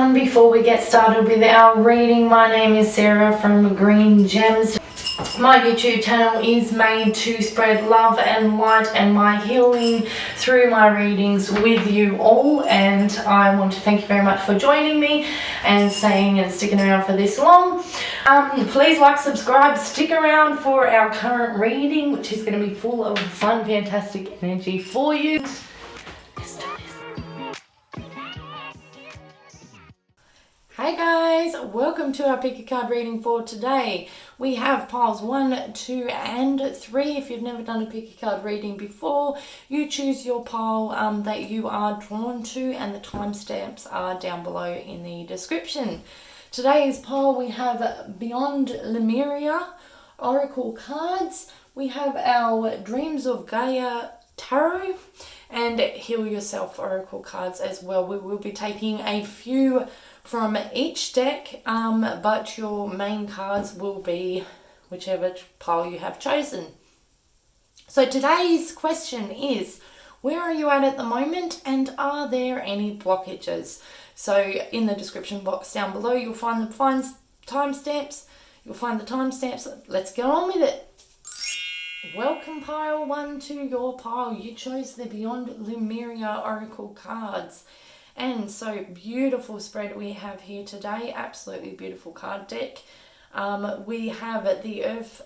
everyone. Before we get started with our reading, my name is Sarah from Green Gems. My YouTube channel is made to spread love and light and my healing through my readings with you all, and I want to thank you very much for joining me and staying and sticking around for this long. Please like, subscribe, stick around for our current reading, which is going to be full of fun, fantastic energy for you. Let's do this. Hey guys, welcome to our pick a card reading for today. We have piles 1, 2 and 3. If you've never done a pick a card reading before, you choose your pile that you are drawn to, and the timestamps are down below in the description. Today's pile we have Beyond Lumeria Oracle cards. We have our Dreams of Gaia.Tarot and Heal Yourself Oracle cards as well. We will be taking a few from each deck, but your main cards will be whichever pile you have chosen. So today's question is, where are you at the moment, and are there any blockages? So in the description box down below you'll find the timestamps. Let's get on with it. Welcome pile 1 to your pile. You chose the Beyond Lumeria Oracle cards. And so beautiful spread we have here today. Absolutely beautiful card deck. We have the Earth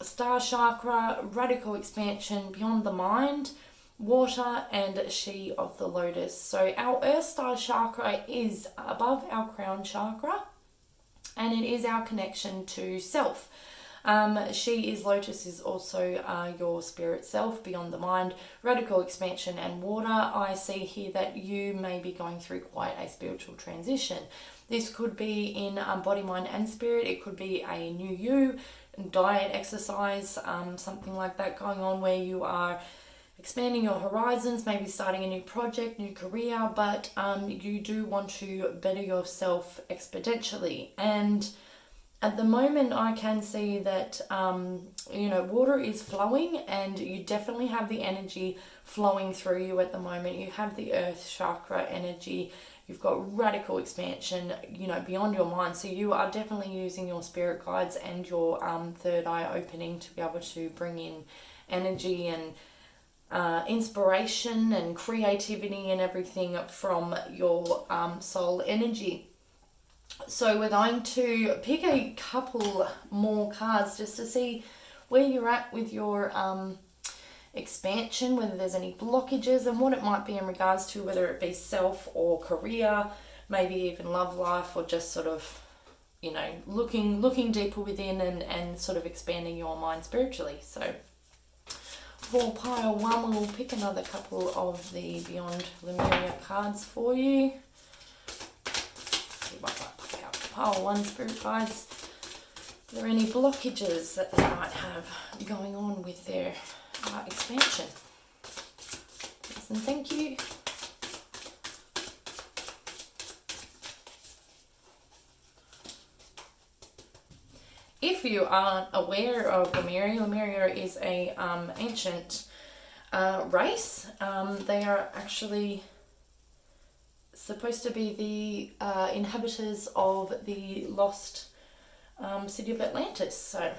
Star Chakra, Radical Expansion, Beyond the Mind, Water, and She of the Lotus. So our Earth Star Chakra is above our crown chakra, and it is our connection to self. She is Lotus is also your spirit self, beyond the mind, radical expansion, and water. I see here that you may be going through quite a spiritual transition. This could be in body, mind, and spirit. It could be a new you, diet, exercise, something like that going on where you are expanding your horizons, maybe starting a new project, new career, but you do want to better yourself exponentially. And at the moment, I can see that, water is flowing, and you definitely have the energy flowing through you at the moment. You have the Earth Chakra energy. You've got radical expansion, beyond your mind. So you are definitely using your spirit guides and your third eye opening to be able to bring in energy and inspiration and creativity and everything from your soul energy. So we're going to pick a couple more cards just to see where you're at with your expansion, whether there's any blockages, and what it might be in regards to whether it be self or career, maybe even love life, or just sort of, looking deeper within and sort of expanding your mind spiritually. So for pile 1, we'll pick another couple of the Beyond Lumeria cards for you. Pile 1, spirit guides. Are there any blockages that they might have going on with their expansion? Yes, and thank you. If you aren't aware of Lumeria is a ancient race. They are actually supposed to be the inhabitants of the lost city of Atlantis. So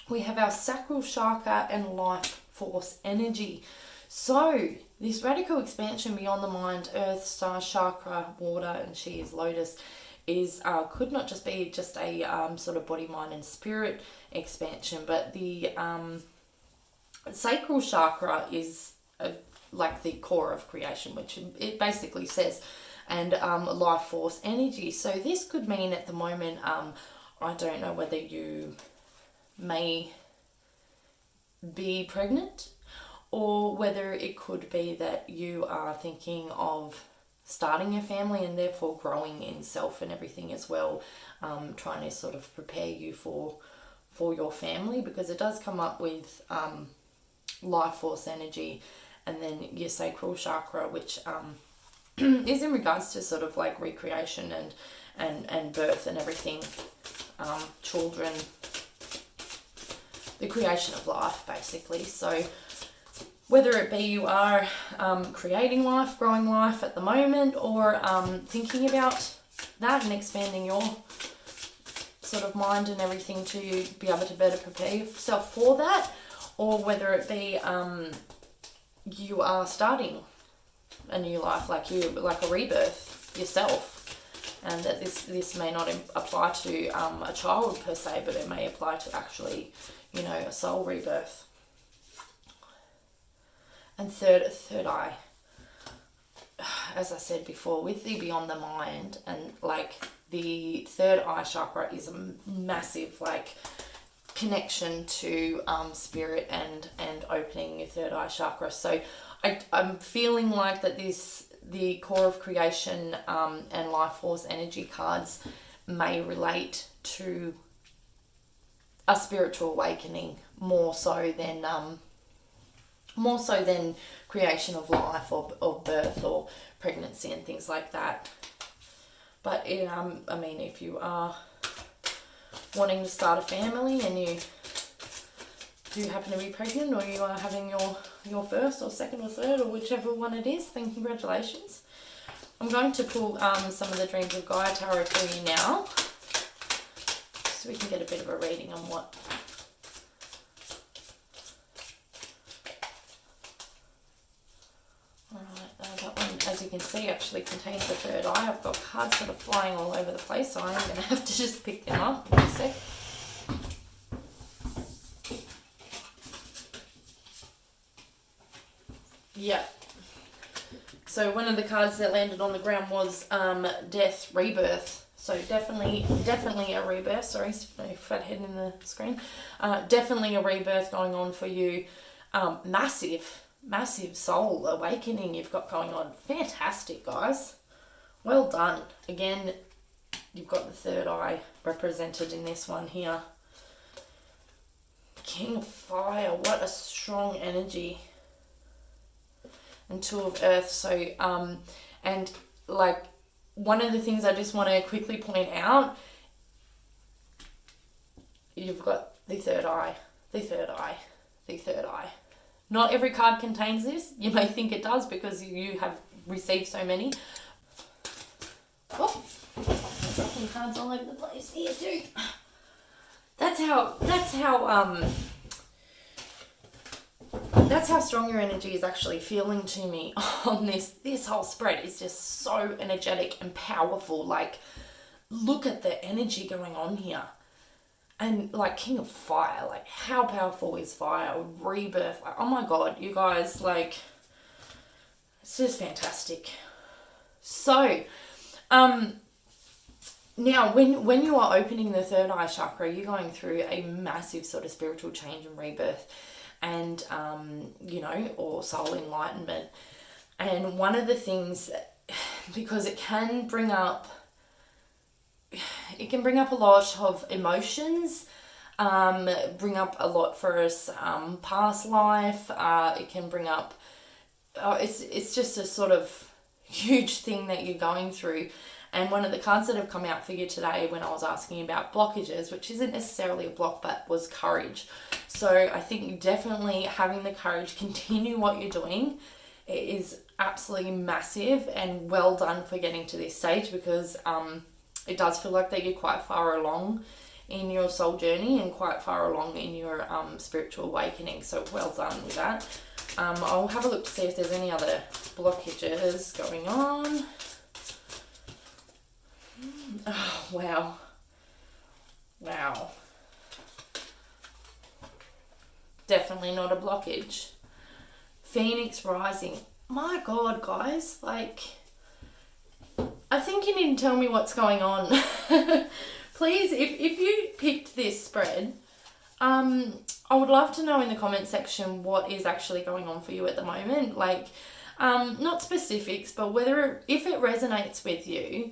we have our sacral chakra and life force energy. So this radical expansion beyond the mind, Earth, Star Chakra, Water, and She is Lotus is could not just be just a sort of body, mind, and spirit expansion, but the sacral chakra is like the core of creation, which it basically says, and life force energy. So this could mean at the moment, I don't know whether you may be pregnant, or whether it could be that you are thinking of starting a family and therefore growing in self and everything as well, trying to sort of prepare you for your family, because it does come up with life force energy, and then your sacral chakra, which is in regards to sort of like recreation and birth and everything, children, the creation of life basically. So whether it be you are creating life, growing life at the moment, or thinking about that and expanding your sort of mind and everything to be able to better prepare yourself for that, or whether it be you are starting a new life, like a rebirth yourself, and that this may not apply to a child per se, but it may apply to actually, you know, a soul rebirth. And third eye, as I said before, with the beyond the mind, and like the third eye chakra is a massive like connection to spirit and opening your third eye chakra. So I'm feeling like that the core of creation and life force energy cards may relate to a spiritual awakening more so than creation of life or birth or pregnancy and things like that. But I mean, if you are wanting to start a family and you do happen to be pregnant, or you are having your first or second or third or whichever one it is, then congratulations. I'm going to pull some of the Dreams of Gaia-Tarot for you now, so we can get a bit of a reading on what that one, as you can see, actually contains the third eye. I've got cards that are flying all over the place, so I'm going to have to just pick them up in a sec. Yeah. So one of the cards that landed on the ground was death, rebirth. So definitely a rebirth. Sorry, fat head in the screen. Definitely a rebirth going on for you. Massive soul awakening you've got going on. Fantastic, guys. Well done. Again, you've got the third eye represented in this one here. King of Fire. What a strong energy. And Two of Earth. So, and like one of the things I just want to quickly point out, you've got the third eye. Not every card contains this. You may think it does because you have received so many. Oh, dropping cards all over the place here too. That's how strong your energy is actually feeling to me on this. This whole spread is just so energetic and powerful. Like, look at the energy going on here. And like King of Fire, like how powerful is fire? Rebirth, like, oh my God, you guys, like, it's just fantastic. So, now when you are opening the third eye chakra, you're going through a massive sort of spiritual change and rebirth, and you know, or soul enlightenment. And one of the things, because it can bring up a lot of emotions, bring up a lot for us, past life. It can bring up, it's just a sort of huge thing that you're going through. And one of the cards that have come out for you today when I was asking about blockages, which isn't necessarily a block, but was courage. So I think definitely having the courage, continue what you're doing. It is absolutely massive, and well done for getting to this stage, because it does feel like that you're quite far along in your soul journey and quite far along in your spiritual awakening. So well done with that. I'll have a look to see if there's any other blockages going on. Oh, wow. Definitely not a blockage. Phoenix rising. My God, guys, like, I think you need to tell me what's going on. Please, if you picked this spread, I would love to know in the comment section what is actually going on for you at the moment. Like, not specifics, but if it resonates with you,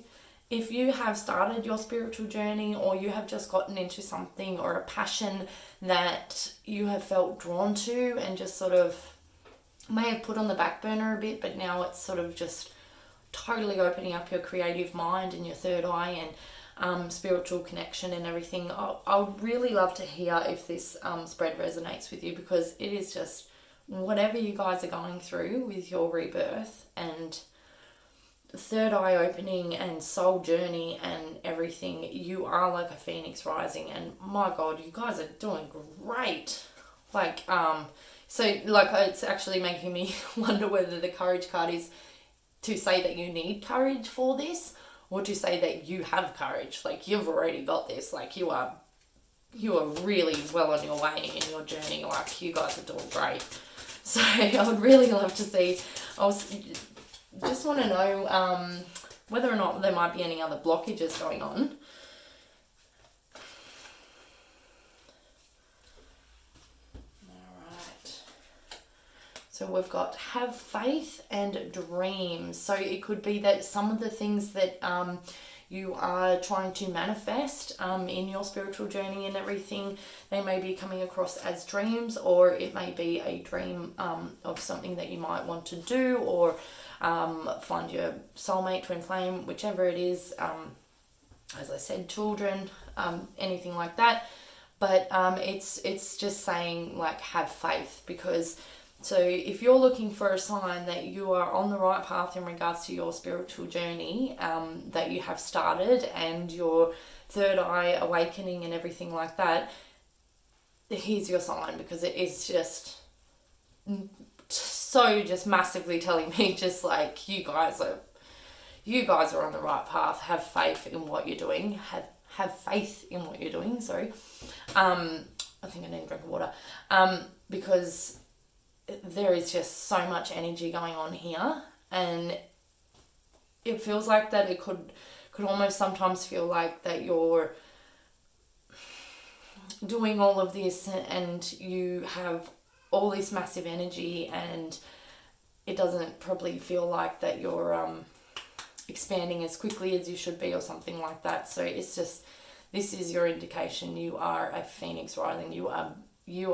if you have started your spiritual journey, or you have just gotten into something or a passion that you have felt drawn to and just sort of may have put on the back burner a bit, but now it's sort of just totally opening up your creative mind and your third eye and spiritual connection and everything. I would really love to hear if this spread resonates with you, because it is just whatever you guys are going through with your rebirth and third eye opening and soul journey and everything, you are like a phoenix rising, and my God, you guys are doing great. Like, so like it's actually making me wonder whether the courage card is to say that you need courage for this, or to say that you have courage, like you've already got this, like you are really well on your way in your journey, like you guys are doing great. So I would really love to see, just want to know whether or not there might be any other blockages going on. Alright. So we've got have faith and dreams. So it could be that some of the things that you are trying to manifest in your spiritual journey and everything, they may be coming across as dreams, or it may be a dream of something that you might want to do, or find your soulmate, twin flame, whichever it is. As I said, children, anything like that. But it's just saying, like, have faith, because so if you're looking for a sign that you are on the right path in regards to your spiritual journey, that you have started, and your third eye awakening and everything like that, here's your sign, because it is just so just massively telling me just like you guys are on the right path. Have faith in what you're doing. Have faith in what you're doing, sorry. I think I need a drink of water. Because there is just so much energy going on here, and it feels like that it could almost sometimes feel like that you're doing all of this and you have all this massive energy, and it doesn't probably feel like that you're expanding as quickly as you should be, or something like that. So it's just, this is your indication. You are a phoenix rising. You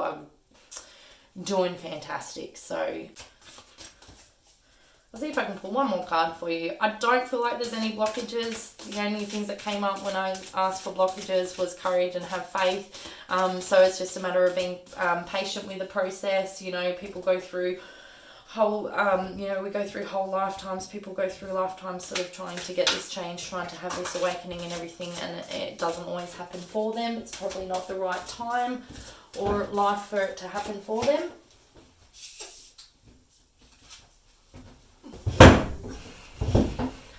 are doing fantastic. So I'll see if I can pull one more card for you. I don't feel like there's any blockages. The only things that came up when I asked for blockages was courage and have faith. So it's just a matter of being patient with the process. You know, people go through whole, we go through whole lifetimes. People go through lifetimes sort of trying to get this change, trying to have this awakening and everything, and it doesn't always happen for them. It's probably not the right time or life for it to happen for them.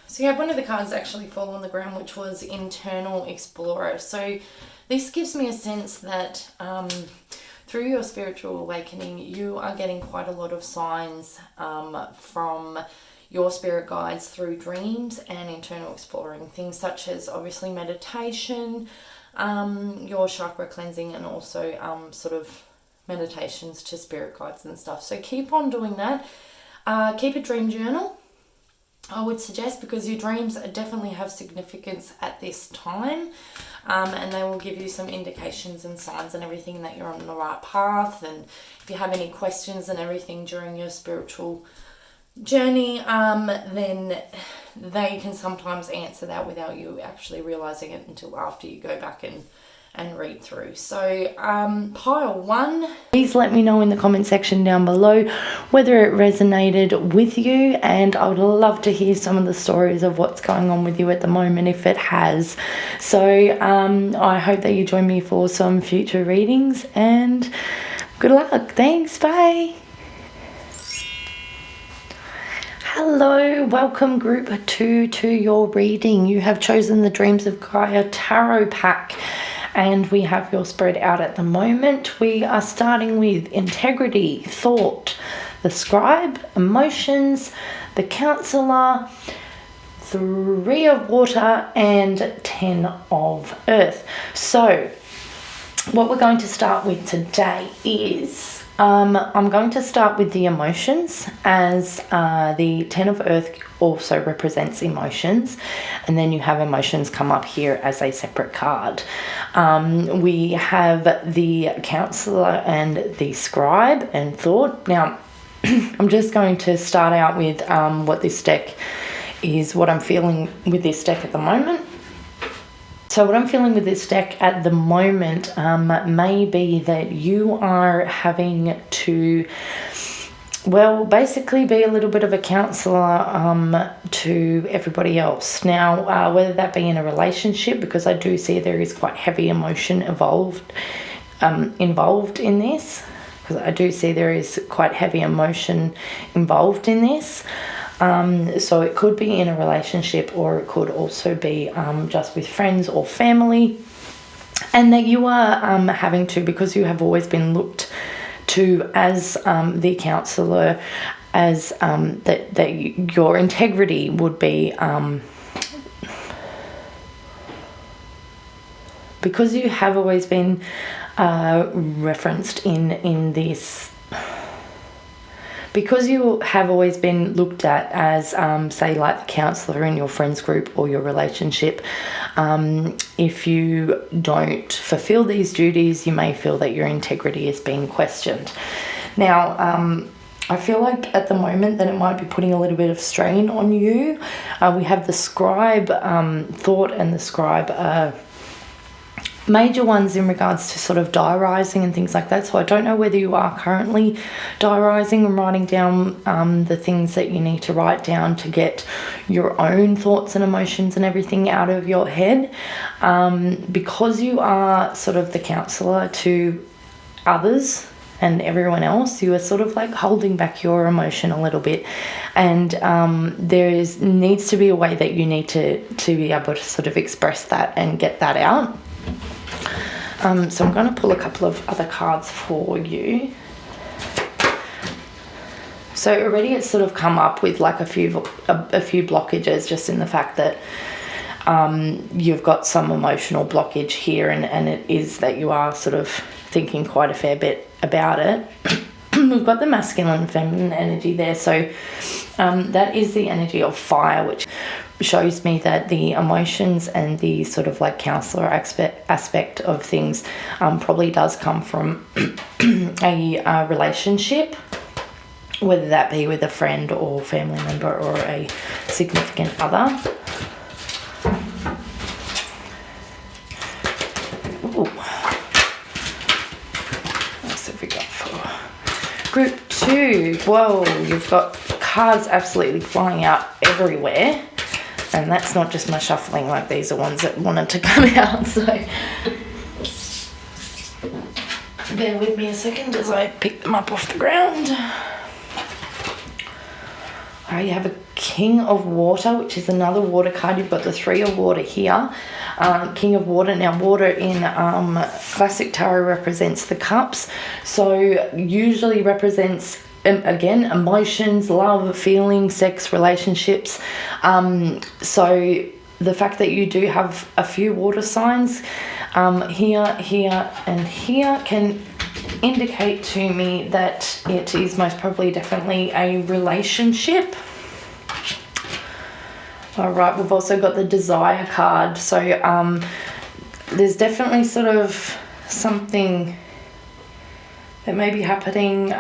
So you have one of the cards actually fall on the ground, which was Internal Explorer. So this gives me a sense that through your spiritual awakening, you are getting quite a lot of signs from your spirit guides through dreams and internal exploring. Things such as obviously meditation, your chakra cleansing, and also sort of meditations to spirit guides and stuff. So keep on doing that. Keep a dream journal, I would suggest, because your dreams definitely have significance at this time, and they will give you some indications and signs and everything that you're on the right path. And if you have any questions and everything during your spiritual journey, then they can sometimes answer that without you actually realizing it until after you go back and read through. So pile one, please let me know in the comment section down below whether it resonated with you, and I would love to hear some of the stories of what's going on with you at the moment if it has. So I hope that you join me for some future readings, and good luck. Thanks, bye. Hello, welcome group 2 to your reading. You have chosen the Dreams of Gaia Tarot pack, and we have your spread out at the moment. We are starting with integrity, thought, the scribe, emotions, the counselor, 3 of water, and 10 of earth. So what we're going to start with today is I'm going to start with the emotions, as the 10 of earth also represents emotions, and then you have emotions come up here as a separate card. We have the counselor and the scribe and thought. Now I'm just going to start out with what this deck is, what I'm feeling with this deck at the moment. So what I'm feeling with this deck at the moment may be that you are having to well, basically be a little bit of a counsellor to everybody else. Now, whether that be in a relationship, because I do see there is quite heavy emotion involved in this, because I do see there is quite heavy emotion involved in this. So it could be in a relationship, or it could also be just with friends or family, and that you are having to, because you have always been looked to as the counsellor, as that your integrity would be, because you have always been referenced in this, because you have always been looked at as, say, like the counsellor in your friends group or your relationship. If you don't fulfill these duties, you may feel that your integrity is being questioned. Now, I feel like at the moment that it might be putting a little bit of strain on you. We have the scribe thought and the scribe major ones in regards to sort of diarising and things like that. So I don't know whether you are currently diarising and writing down the things that you need to write down to get your own thoughts and emotions and everything out of your head. Because you are sort of the counsellor to others and everyone else, you are sort of like holding back your emotion a little bit, and needs to be a way that you need to be able to sort of express that and get that out. So I'm going to pull a couple of other cards for you. So already it's sort of come up with like a few blockages, just in the fact that you've got some emotional blockage here, and it is that you are sort of thinking quite a fair bit about it. We've got the masculine and feminine energy there. So that is the energy of fire, which shows me that the emotions and the sort of like counselor aspect of things probably does come from a relationship, whether that be with a friend or family member or a significant other. Ooh. What have we got for group 2? Whoa, you've got cards absolutely flying out everywhere. And that's not just my shuffling, like these are ones that wanted to come out, so bear with me a second as I pick them up off the ground. Alright, you have a King of Water, which is another water card. You've got the 3 of Water here. King of Water. Now, water in classic tarot represents the cups, so usually represents, again, emotions, love, feelings, sex, relationships. So the fact that you do have a few water signs here, and here can indicate to me that it is most probably definitely a relationship. All right, we've also got the Desire card. So there's definitely sort of something that may be happening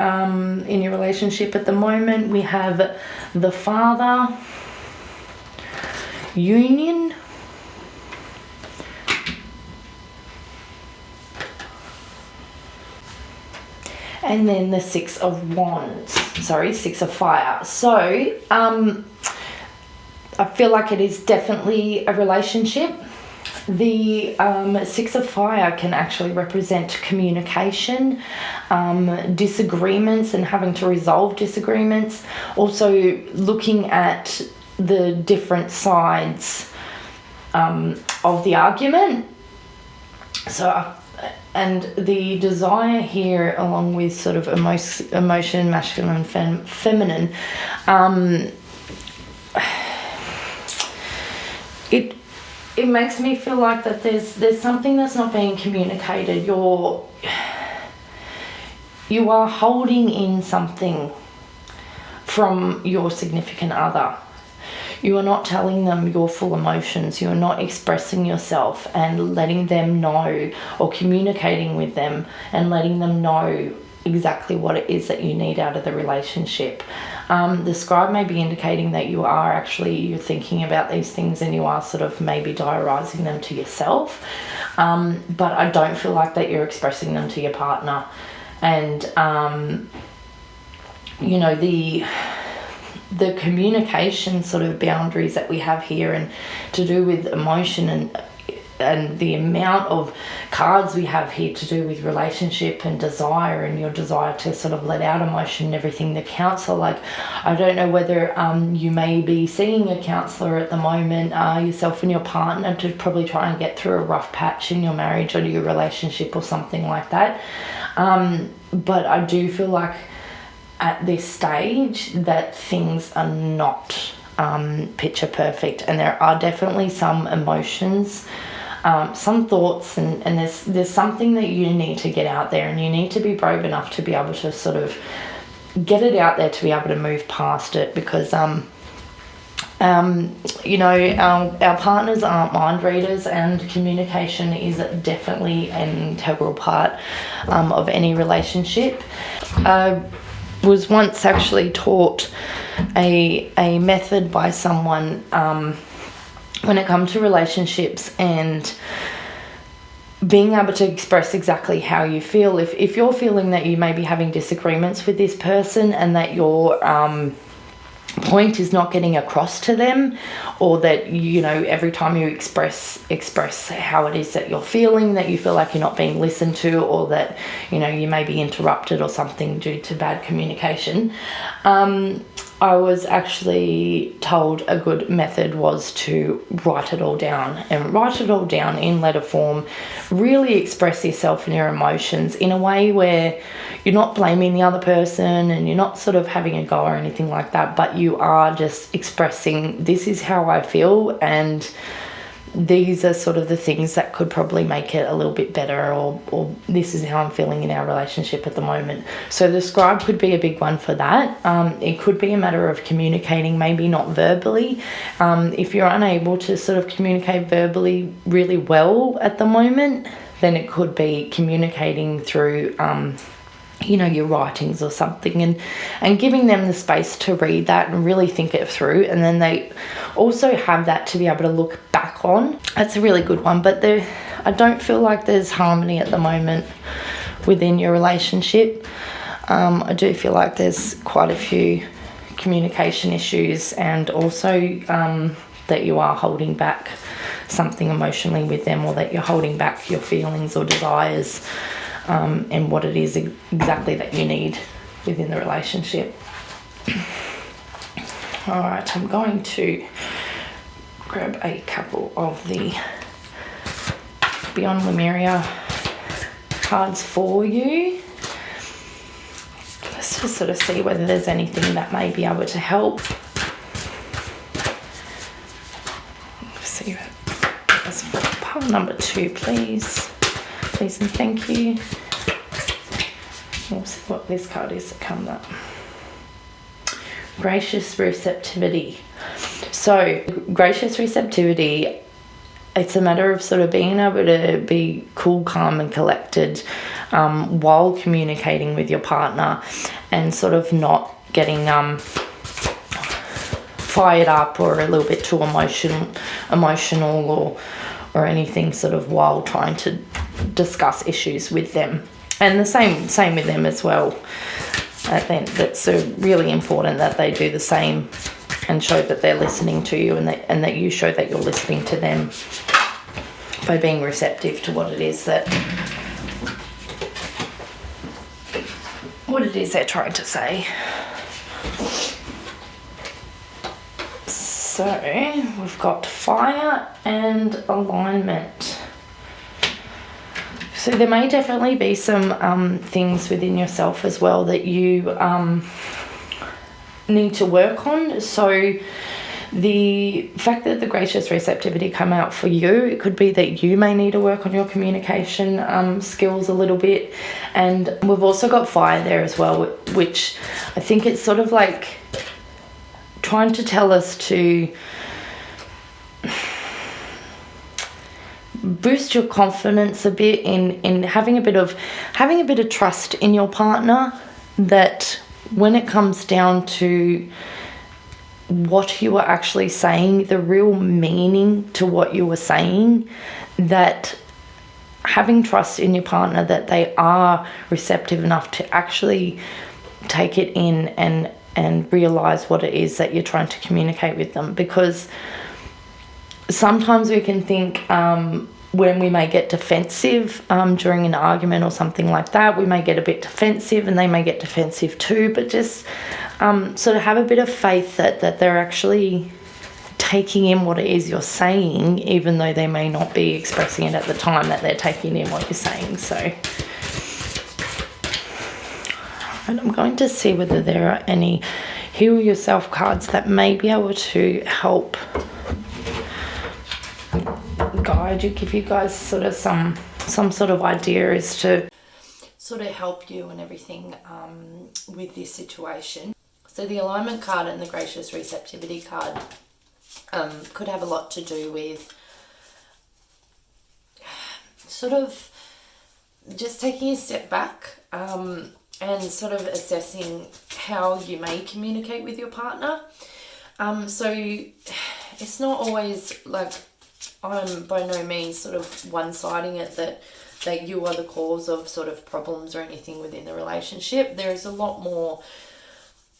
in your relationship at the moment. We have the Father, Union, and then the 6 of Wands. Sorry, 6 of Fire. So I feel like it is definitely a relationship. The 6 of Fire can actually represent communication, disagreements and having to resolve disagreements. Also looking at the different sides of the argument. So, and the Desire here, along with sort of emotion, masculine and feminine, it makes me feel like that there's something that's not being communicated. You are holding in something from your significant other. You are not telling them your full emotions. You are not expressing yourself and letting them know, or communicating with them and letting them know exactly what it is that you need out of the relationship. The scribe may be indicating that you're thinking about these things, and you are sort of maybe diarising them to yourself, but I don't feel like that you're expressing them to your partner. And you know, the communication sort of boundaries that we have here, and to do with emotion, and the amount of cards we have here to do with relationship and desire, and your desire to sort of let out emotion and everything. The counselor, like, I don't know whether you may be seeing a counselor at the moment, yourself and your partner, to probably try and get through a rough patch in your marriage or your relationship or something like that. But I do feel like at this stage that things are not picture perfect, and there are definitely some emotions, some thoughts, and there's something that you need to get out there, and you need to be brave enough to be able to sort of get it out there, to be able to move past it, because you know, our partners aren't mind readers, and communication is definitely an integral part of any relationship. I was once actually taught a method by someone when it comes to relationships and being able to express exactly how you feel. If you're feeling that you may be having disagreements with this person, and that your point is not getting across to them, or that, you know, every time you express how it is that you're feeling, that you feel like you're not being listened to, or that, you know, you may be interrupted or something due to bad communication, I was actually told a good method was to write it all down, and write it all down in letter form. Really express yourself and your emotions in a way where you're not blaming the other person, and you're not sort of having a go or anything like that, but you are just expressing, this is how I feel, and these are sort of the things that could probably make it a little bit better, or this is how I'm feeling in our relationship at the moment. So the scribe could be a big one for that. It could be a matter of communicating, maybe not verbally. If you're unable to sort of communicate verbally really well at the moment, then it could be communicating through you know, your writings or something, and giving them the space to read that and really think it through, and then they also have that to be able to look back on. That's a really good one, but I don't feel like there's harmony at the moment within your relationship. I do feel like there's quite a few communication issues, and also that you are holding back something emotionally with them, or that you're holding back your feelings or desires, and what it is exactly that you need within the relationship. Alright, I'm going to grab a couple of the Beyond Lumeria cards for you. Let's just sort of see whether there's anything that may be able to help. Let's see. That's pile number 2, please. Please and thank you. We'll see what this card is that comes up. Gracious receptivity. So, gracious receptivity, it's a matter of sort of being able to be cool, calm and collected while communicating with your partner, and sort of not getting fired up or a little bit too emotional or anything, sort of while trying to discuss issues with them. And the same with them as well. I think that's really important that they do the same, and show that they're listening to you, and that you show that you're listening to them by being receptive to what it is they're trying to say. So we've got fire and alignment. So there may definitely be some things within yourself as well that you need to work on. So the fact that the gracious receptivity come out for you, it could be that you may need to work on your communication skills a little bit. And we've also got fire there as well, which I think it's sort of like trying to tell us to boost your confidence a bit in having a bit of trust in your partner, that when it comes down to what you are actually saying, the real meaning to what you were saying, that having trust in your partner, that they are receptive enough to actually take it in and realize what it is that you're trying to communicate with them. Because sometimes we can think when we may get defensive during an argument or something like that, we may get a bit defensive and they may get defensive too, but just sort of have a bit of faith that they're actually taking in what it is you're saying, even though they may not be expressing it at the time, that they're taking in what you're saying. So, and I'm going to see whether there are any Heal Yourself cards that may be able to help guide you, give you guys sort of some sort of idea as to sort of help you and everything with this situation. So the Alignment card and the Gracious Receptivity card could have a lot to do with sort of just taking a step back and sort of assessing how you may communicate with your partner. So it's not always like, I'm by no means sort of one-siding it that you are the cause of sort of problems or anything within the relationship. There is a lot more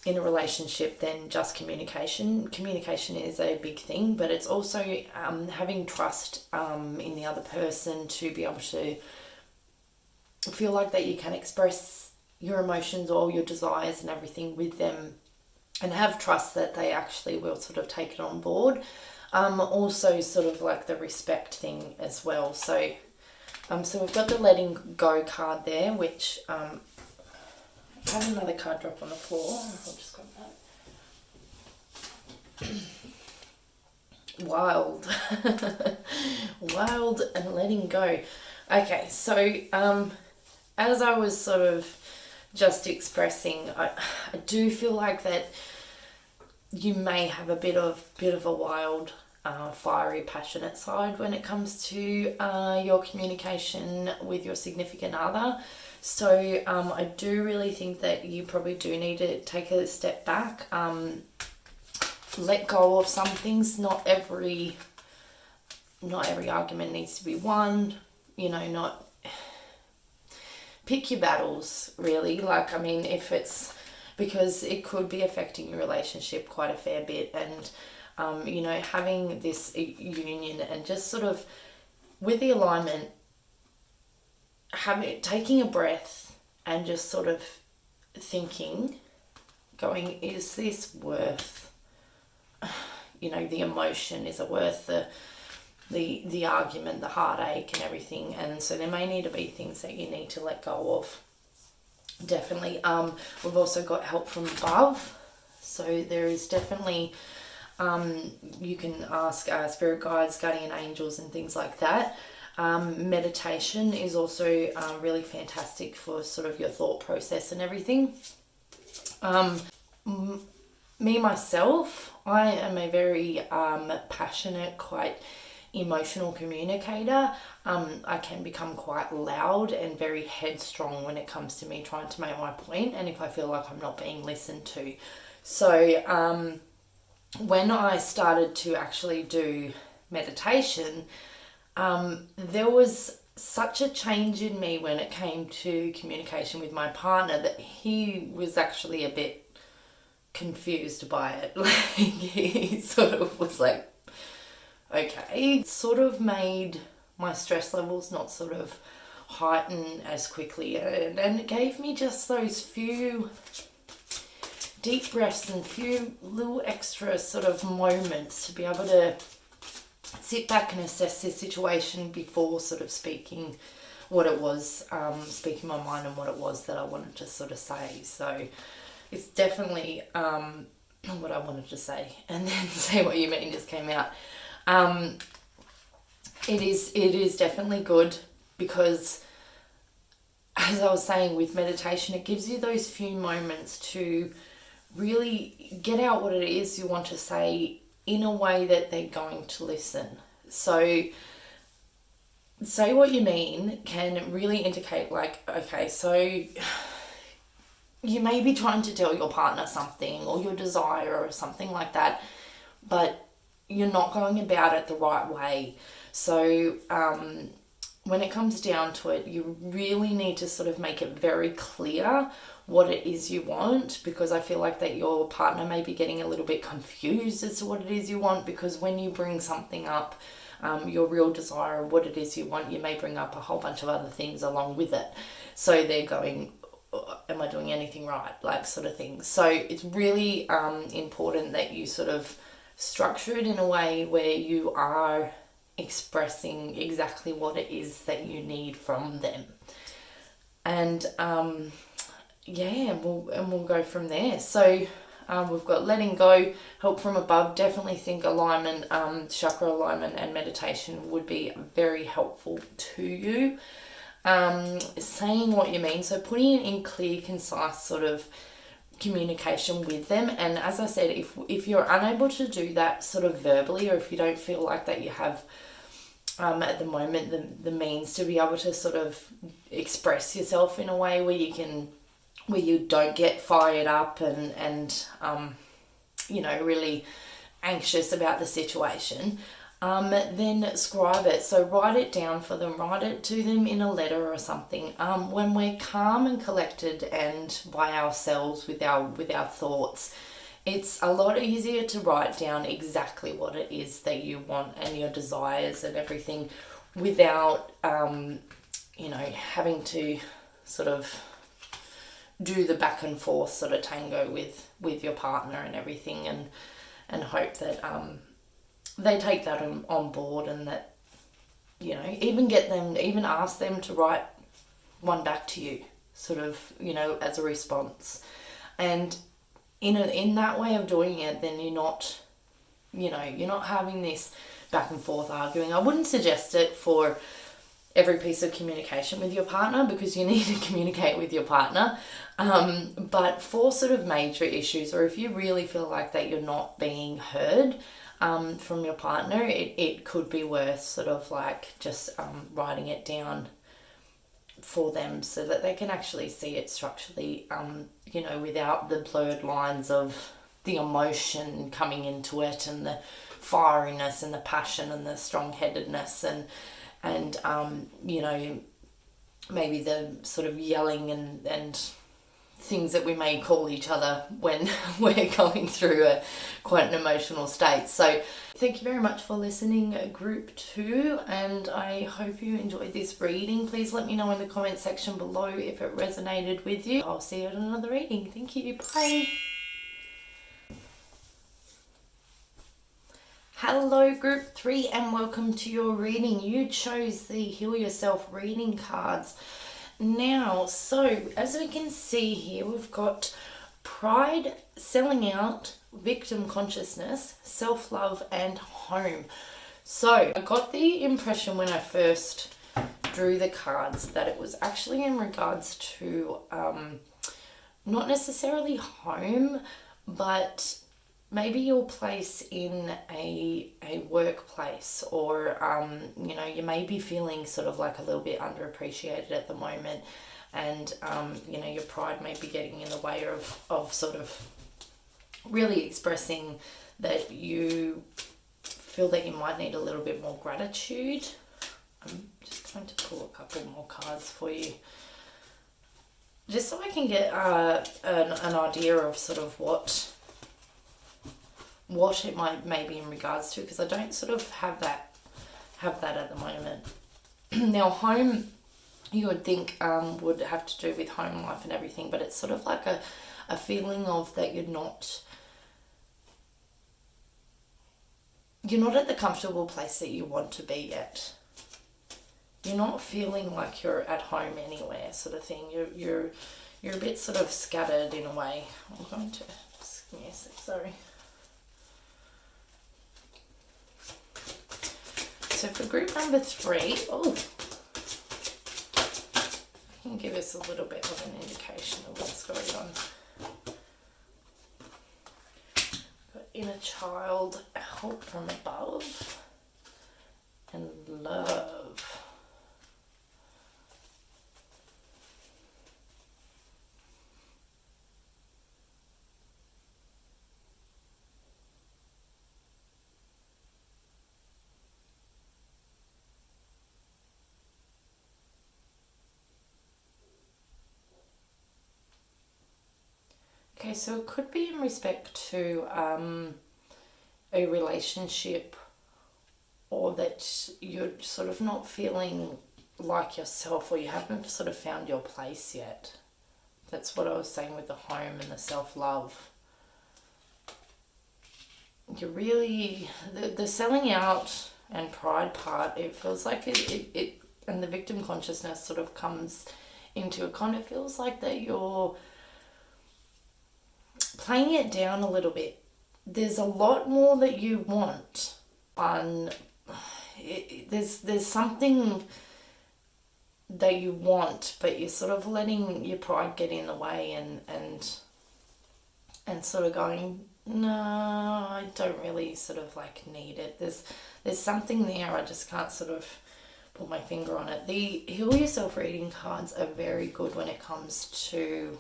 in a relationship than just communication. Communication is a big thing, but it's also having trust in the other person to be able to feel like that you can express your emotions or your desires and everything with them, and have trust that they actually will sort of take it on board. Also sort of like the respect thing as well. So so we've got the Letting Go card there, which I have another card drop on the floor. I'll just grab that. Wild. Wild and letting go. Okay, so as I was sort of just expressing, I do feel like that you may have a bit of a wild, fiery, passionate side when it comes to your communication with your significant other. So I do really think that you probably do need to take a step back, let go of some things. Not every argument needs to be won, you know, not pick your battles really. Like, I mean, if it's, because it could be affecting your relationship quite a fair bit, and you know, having this union and just sort of with the alignment, taking a breath and just sort of thinking, going, is this worth, you know, the emotion, is it worth the argument, the heartache and everything? And so there may need to be things that you need to let go of. Definitely. We've also got help from above, so there is definitely you can ask spirit guides, guardian angels and things like that. Meditation is also really fantastic for sort of your thought process and everything. Me myself, I am a very passionate, quite emotional communicator. I can become quite loud and very headstrong when it comes to me trying to make my point, and if I feel like I'm not being listened to. So when I started to actually do meditation, there was such a change in me when it came to communication with my partner that he was actually a bit confused by it. Like, he sort of was like, okay. It sort of made my stress levels not sort of heighten as quickly, and it gave me just those few deep breaths and few little extra sort of moments to be able to sit back and assess this situation before sort of speaking what it was, speaking my mind and what it was that I wanted to sort of say. So it's definitely what I wanted to say, and then say what you mean just came out. It is definitely good, because as I was saying, with meditation, it gives you those few moments to really get out what it is you want to say in a way that they're going to listen. So say what you mean can really indicate, like, okay, so you may be trying to tell your partner something or your desire or something like that, but you're not going about it the right way. So when it comes down to it, you really need to sort of make it very clear what it is you want, because I feel like that your partner may be getting a little bit confused as to what it is you want, because when you bring something up, your real desire of what it is you want, you may bring up a whole bunch of other things along with it. So they're going, am I doing anything right? Like, sort of thing. So it's really important that you sort of structure it in a way where you are expressing exactly what it is that you need from them. And we'll go from there. So we've got letting go, help from above. Definitely think alignment, chakra alignment and meditation would be very helpful to you. Saying what you mean, so putting it in clear, concise sort of communication with them. And as I said, if you're unable to do that sort of verbally, or if you don't feel like that you have at the moment the means to be able to sort of express yourself in a way where you don't get fired up and really anxious about the situation, then scribe it. So write it down for them, write it to them in a letter or something. When we're calm and collected and by ourselves with our thoughts, it's a lot easier to write down exactly what it is that you want and your desires and everything without having to sort of do the back and forth sort of tango with your partner and everything, and hope that they take that on board, and that even ask them to write one back to you, sort of as a response. And in that way of doing it, then you're not having this back and forth arguing. I wouldn't suggest it for every piece of communication with your partner, because you need to communicate with your partner. But for sort of major issues, or if you really feel like that you're not being heard from your partner, it could be worth sort of like just writing it down for them so that they can actually see it structurally, without the blurred lines of the emotion coming into it, and the fieriness and the passion and the strong-headedness and maybe the sort of yelling and things that we may call each other when we're going through quite an emotional state. So thank you very much for listening, group 2, and I hope you enjoyed this reading. Please let me know in the comment section below if it resonated with you. I'll see you at another reading. Thank you. Bye. Hello group 3, and welcome to your reading. You chose the Heal Yourself reading cards. Now, so as we can see here, we've got pride, selling out, victim consciousness, self-love and home. So I got the impression when I first drew the cards that it was actually in regards to not necessarily home, but maybe your place in a workplace, or you may be feeling sort of like a little bit underappreciated at the moment, and your pride may be getting in the way of sort of really expressing that you feel that you might need a little bit more gratitude. I'm just going to pull a couple more cards for you, just so I can get an idea of sort of what it may be in regards to, because I don't sort of have that at the moment. Now, home, you would think would have to do with home life and everything, but it's sort of like a feeling of that you're not at the comfortable place that you want to be yet. You're not feeling like you're at home anywhere, sort of thing. You're a bit sort of scattered in a way. I'm going to just give me a sec, sorry. So for group number 3, I can give us a little bit of an indication of what's going on. Got inner child, help from above, and love. Okay, so it could be in respect to a relationship, or that you're sort of not feeling like yourself, or you haven't sort of found your place yet. That's what I was saying with the home and the self-love. You're really, the selling out and pride part, it feels like it and the victim consciousness sort of comes into it. Kind of feels like that you're playing it down a little bit. There's a lot more that you want on. There's something that you want, but you're sort of letting your pride get in the way and sort of going, no, I don't really sort of like need it. There's something there, I just can't sort of put my finger on it. The Heal Yourself reading cards are very good when it comes to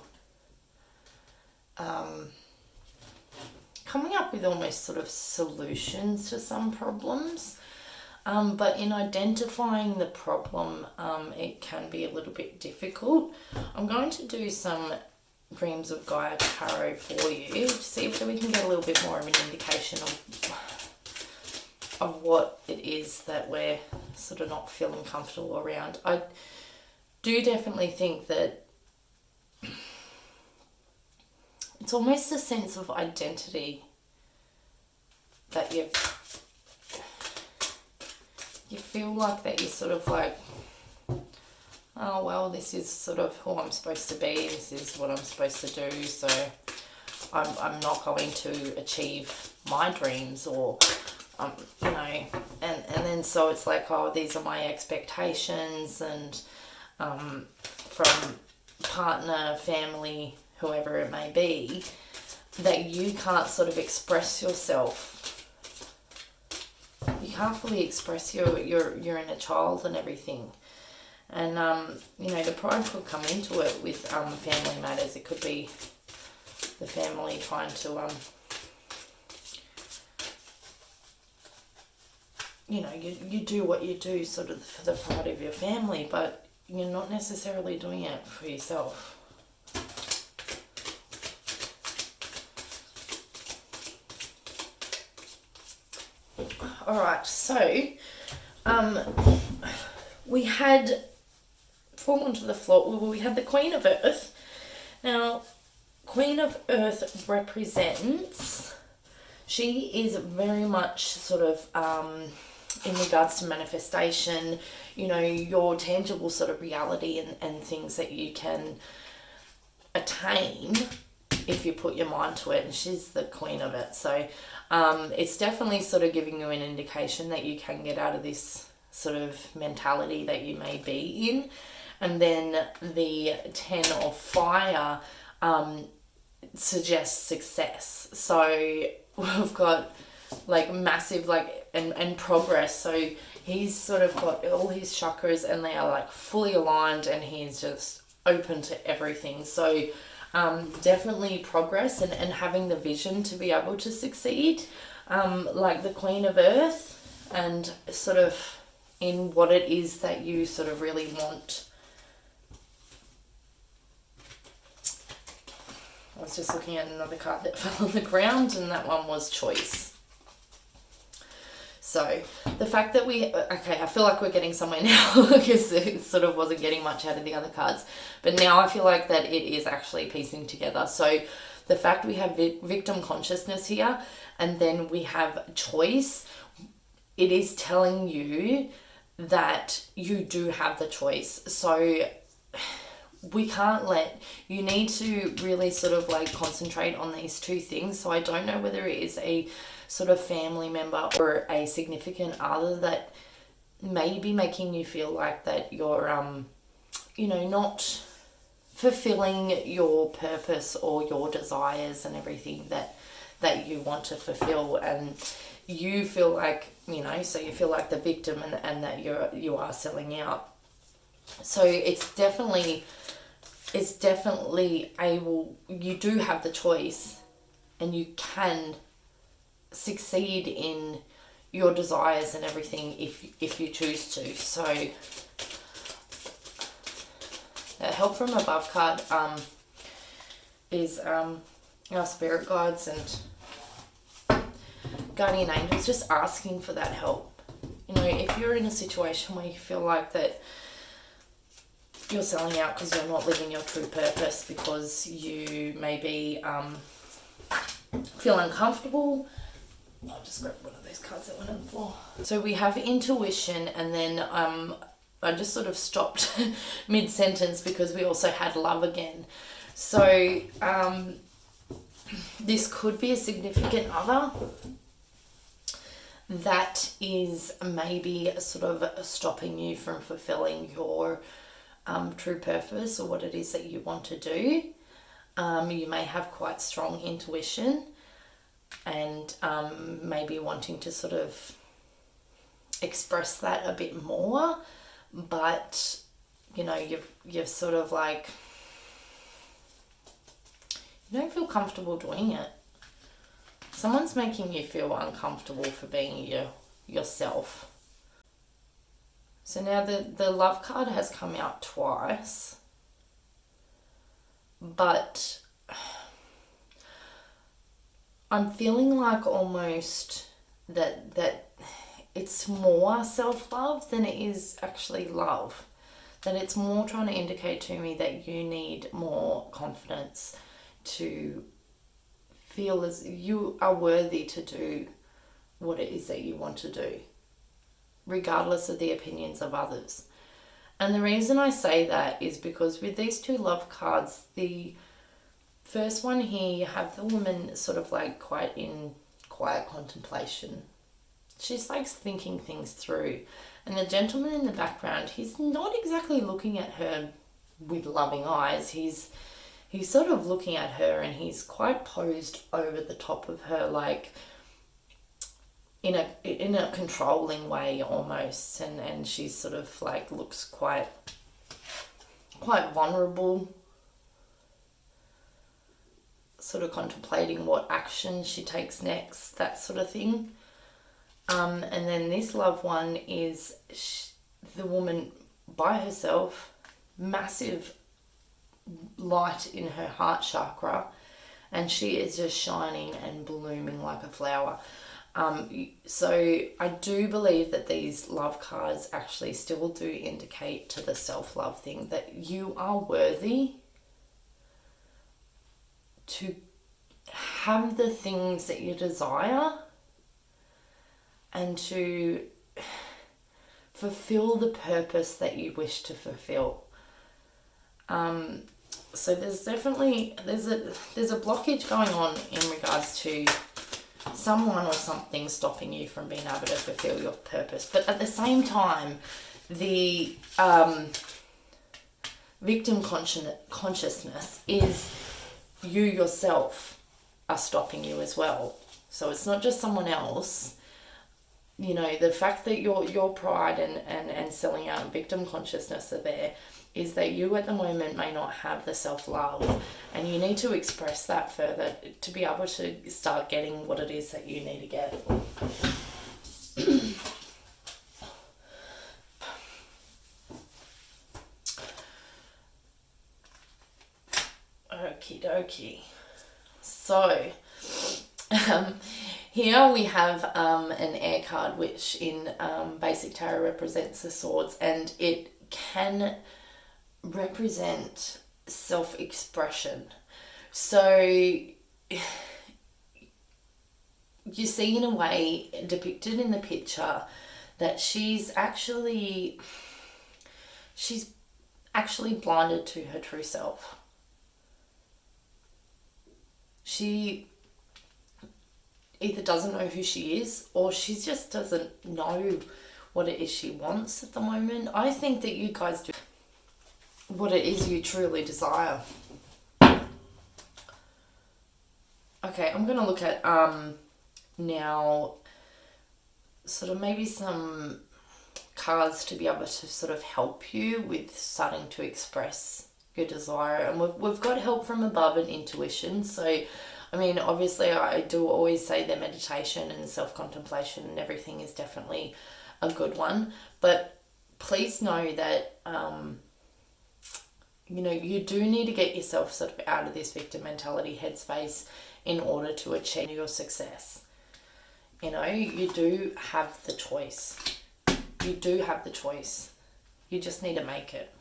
coming up with almost sort of solutions to some problems. But in identifying the problem, it can be a little bit difficult. I'm going to do some Dreams of Gaia.Tarot for you to see if we can get a little bit more of an indication of what it is that we're sort of not feeling comfortable around. I do definitely think that it's almost a sense of identity that you feel like that you're sort of like, oh well, this is sort of who I'm supposed to be, this is what I'm supposed to do, so I'm not going to achieve my dreams, or you know, and then so it's like, oh, these are my expectations, and from partner, family, whoever it may be, that you can't sort of express yourself. You can't fully express your inner child and everything. And, you know, the pride could come into it with family matters. It could be the family trying to, you know, you do what you do sort of for the pride of your family, but you're not necessarily doing it for yourself. Alright, so we had fall onto the floor. Well, we had the Queen of Earth. Now, Queen of Earth represents, she is very much sort of in regards to manifestation, you know, your tangible sort of reality and things that you can attain if you put your mind to it, and she's the queen of it. So it's definitely sort of giving you an indication that you can get out of this sort of mentality that you may be in. And then the 10 of Fire suggests success. So we've got like massive like and progress. So he's sort of got all his chakras and they are like fully aligned, and he's just open to everything. So definitely progress and having the vision to be able to succeed, like the Queen of Earth, and sort of in what it is that you sort of really want. I was just looking at another card that fell on the ground, and that one was choice. So the fact that okay, I feel like we're getting somewhere now because it sort of wasn't getting much out of the other cards. But now I feel like that it is actually piecing together. So the fact we have victim consciousness here, and then we have choice, it is telling you that you do have the choice. So we can't you need to really sort of like concentrate on these two things. So I don't know whether it is a sort of family member or a significant other that may be making you feel like that you're you know, not fulfilling your purpose or your desires and everything that you want to fulfill, and you feel like, you know, so you feel like the victim and that you are selling out. So it's definitely you do have the choice, and you can succeed in your desires and everything if you choose to. So the help from above card is our spirit guides and guardian angels just asking for that help. You know, if you're in a situation where you feel like that you're selling out because you're not living your true purpose, because you maybe feel uncomfortable. I'll just grab one of those cards that went on the floor. So we have intuition, and then I just sort of stopped mid-sentence because we also had love again. So this could be a significant other that is maybe sort of stopping you from fulfilling your true purpose or what it is that you want to do. You may have quite strong intuition and maybe wanting to sort of express that a bit more, but you know, you've sort of like, you don't feel comfortable doing it. Someone's making you feel uncomfortable for being yourself. So now the love card has come out twice, but I'm feeling like almost that it's more self-love than it is actually love. That it's more trying to indicate to me that you need more confidence to feel as you are worthy to do what it is that you want to do, regardless of the opinions of others. And the reason I say that is because with these two love cards, the first one here, you have the woman sort of like quite in quiet contemplation. She's like thinking things through. And the gentleman in the background, he's not exactly looking at her with loving eyes. He's sort of looking at her, and he's quite posed over the top of her, like in a controlling way almost, and she's sort of like looks quite vulnerable, sort of contemplating what action she takes next, that sort of thing. And then this loved one is the woman by herself, massive light in her heart chakra, and she is just shining and blooming like a flower. So I do believe that these love cards actually still do indicate to the self-love thing that you are worthy to have the things that you desire and to fulfill the purpose that you wish to fulfill. So there's definitely, there's a blockage going on in regards to someone or something stopping you from being able to fulfill your purpose. But at the same time, the victim consciousness is you yourself are stopping you as well. So it's not just someone else. You know, the fact that your pride and selling out and victim consciousness are there is that you at the moment may not have the self-love, and you need to express that further to be able to start getting what it is that you need to get. Okie dokie. So, here we have an air card, which in basic tarot represents the swords, and it can represent self-expression. So you see in a way depicted in the picture that she's actually blinded to her true self. She either doesn't know who she is, or she just doesn't know what it is she wants at the moment. I think that you guys do what it is you truly desire. Okay, I'm going to look at now sort of maybe some cards to be able to sort of help you with starting to express your desire. And we've got help from above and intuition. So, I mean, obviously I do always say that meditation and self-contemplation and everything is definitely a good one. But please know that you know, you do need to get yourself sort of out of this victim mentality headspace in order to achieve your success. You know, you do have the choice. You do have the choice. You just need to make it.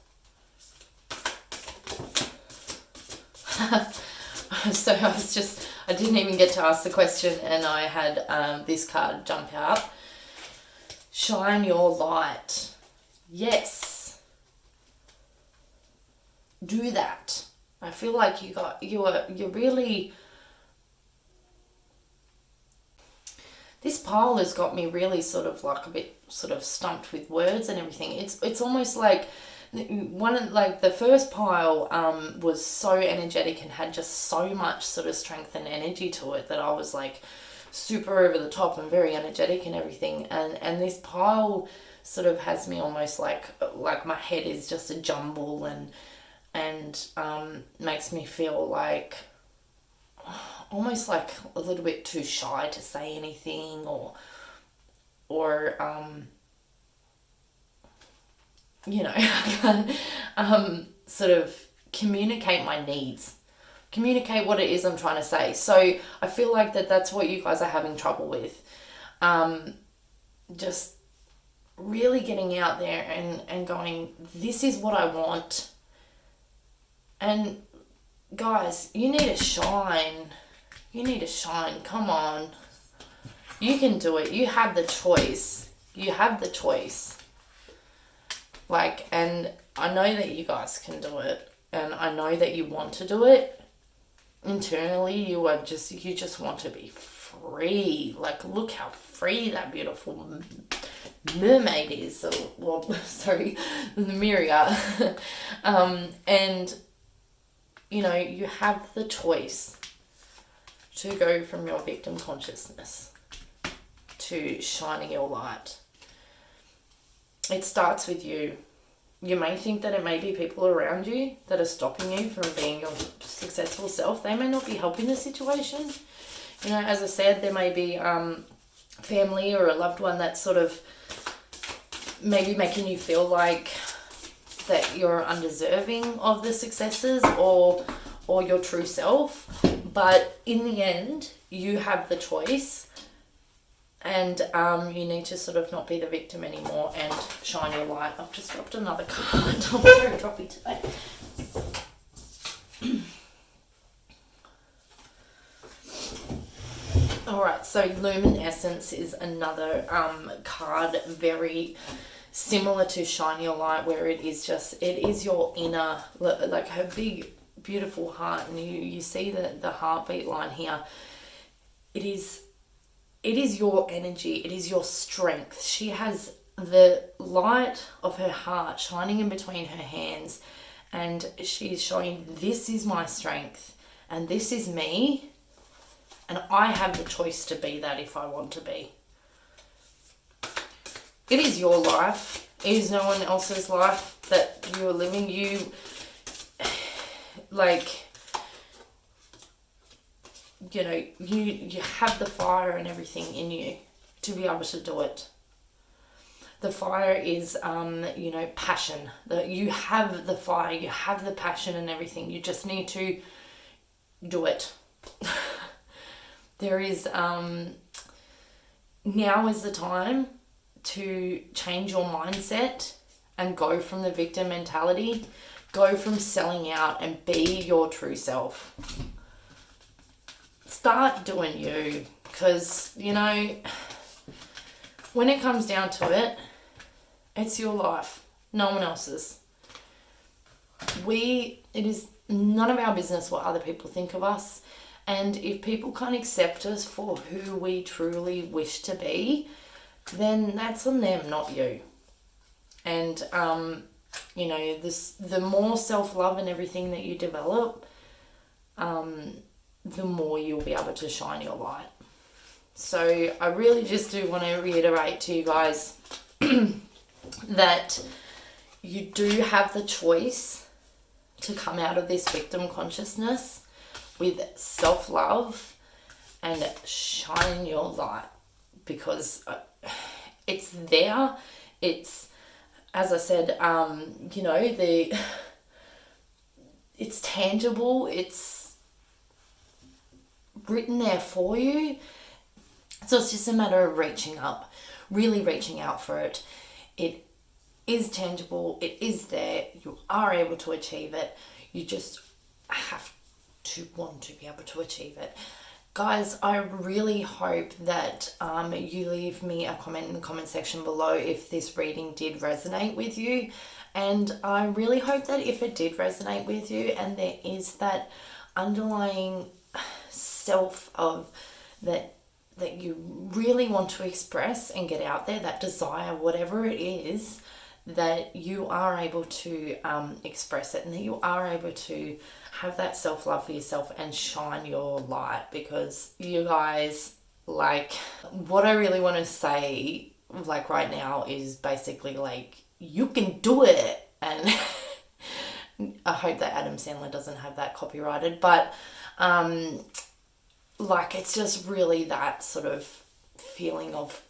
So I didn't even get to ask the question, and I had this card jump out. Shine your light. Yes. Do that. I feel like you're really, this pile has got me really sort of like a bit sort of stumped with words and everything. It's almost like the first pile was so energetic and had just so much sort of strength and energy to it that I was like super over the top and very energetic and everything. And this pile sort of has me almost like my head is just a jumble and makes me feel like almost like a little bit too shy to say anything or you know, I can't sort of communicate my needs, communicate what it is I'm trying to say. So I feel like that's what you guys are having trouble with. Just really getting out there and going, this is what I want. And guys, you need to shine. You need to shine. Come on. You can do it. You have the choice. You have the choice. Like, and I know that you guys can do it. And I know that you want to do it. Internally, you just want to be free. Like, look how free that beautiful mermaid is. Numeria. And, you know, you have the choice to go from your victim consciousness to shining your light. It starts with you. You may think that it may be people around you that are stopping you from being your successful self. They may not be helping the situation. You know, as I said, there may be family or a loved one that's sort of maybe making you feel like that you're undeserving of the successes or your true self. But in the end, you have the choice. And you need to sort of not be the victim anymore and shine your light. I've just dropped another card. I'm very droppy today. Alright, so Luminescence is another card very similar to Shine Your Light, where it is your inner, like her big, beautiful heart. And you see the heartbeat line here. It is your energy. It is your strength. She has the light of her heart shining in between her hands, and she's showing, this is my strength and this is me, and I have the choice to be that if I want to be. It is your life. It is no one else's life that you are living. You know, you have the fire and everything in you to be able to do it. The fire is, you know, passion. You have the fire, you have the passion and everything. You just need to do it. There is, now is the time to change your mindset and go from the victim mentality, go from selling out and be your true self. Start doing you, because, you know, when it comes down to it, it's your life, no one else's. It is none of our business what other people think of us, and if people can't accept us for who we truly wish to be, then that's on them, not you. And you know, the more self-love and everything that you develop, the more you'll be able to shine your light. So I really just do want to reiterate to you guys that you do have the choice to come out of this victim consciousness with self-love and shine your light, because it's there. It's, as I said, you know, it's tangible, it's written there for you. So it's just a matter of reaching up, really reaching out for it. It is tangible, it is there, you are able to achieve it. You just have to want to be able to achieve it. Guys, I really hope that you leave me a comment in the comment section below if this reading did resonate with you. And I really hope that if it did resonate with you and there is that underlying self of that you really want to express and get out there, that desire, whatever it is, that you are able to express it, and that you are able to have that self-love for yourself and shine your light. Because you guys, like, what I really want to say, like, right now is basically, like, you can do it. And I hope that Adam Sandler doesn't have that copyrighted, but like, it's just really that sort of feeling of,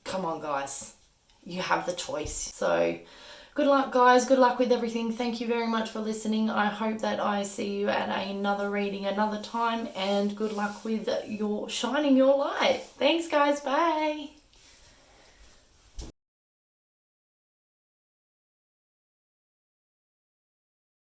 come on guys, you have the choice. So good luck, guys. Good luck with everything. Thank you very much for listening. I hope that I see you at another reading another time, and good luck with your shining your light. Thanks, guys. Bye.